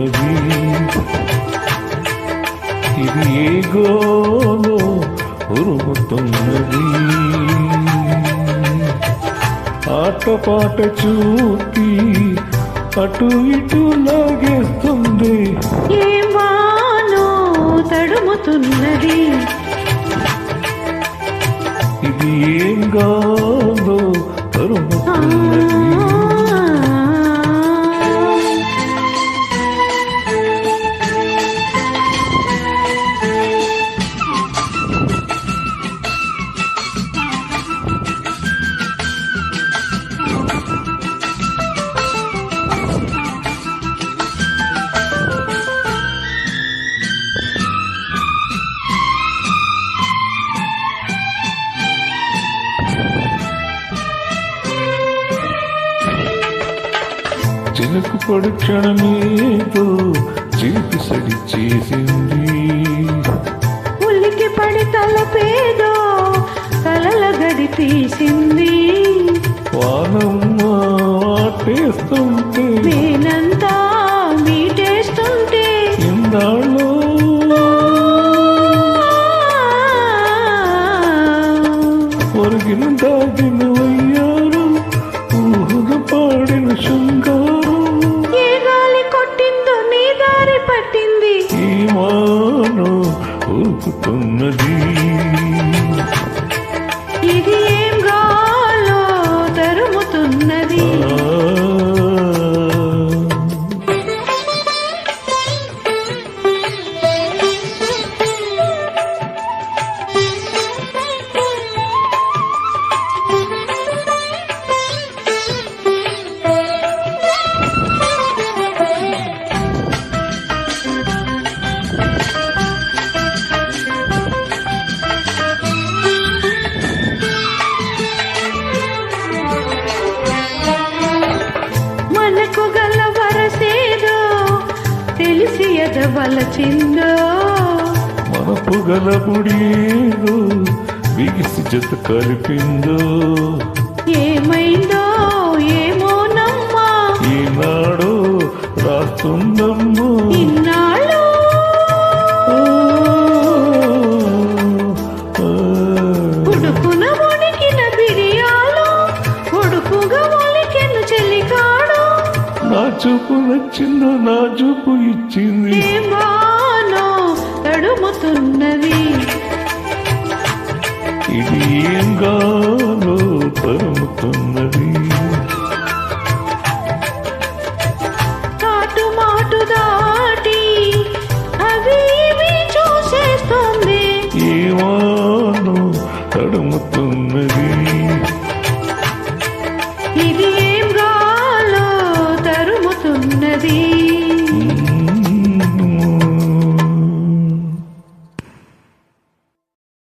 తరుముతున్నది. ఇది ఏ గోలో ఉరుముతున్నది. ఆటపాట చూపి అటు ఇటు లాగేస్తుంది. ఏమానో తడుముతున్నది. ఇది ఏం గాలో తరుముతున్నది. చినుకు పడు క్షణమేదో చిలిపి సడి చేసింది. ఉలికి పడి తలపేదో కలల గడి తీసింది. వానమ్మ ఆటేస్తుంటే నేనంతా మీటేస్తుంటే ఇన్నాళ్ళు పొరిగిన దాగిన వయ్యారు ఊహగా పాడిన శృంగారం. ఏ గాలి కొట్టిందో నీ దారి పట్టింది. ఈ మాను ఊపుతున్నది. ఇది ఏం గాలో తరుముతున్నది. మనకు గల వరసేదో తెలిసి ఎదవలచిందో. మనపు గలబుడేదో బిగిసి జత కలిపిందో. ఏమైందో ఏమోనమ్మా ఈనాడో రాస్తుందమ్మో. ఇన్నాళ్ళు ఉడుకున ఉడికిన బిడియాలు ఉడుకుగా ఒలికెను చెలికాడు. నా చూపు నచ్చిందో నా చూపు ఇచ్చింది. ఏమానో తడుముతున్నది. ఇది ఏం గాలో తరుముతున్నది. కాటు మాటు దాటి అవి ఇవి చూసేస్తుంది. ఏమాను తడుముతున్నది. ఇది ఏం గాలో తరుముతున్నది.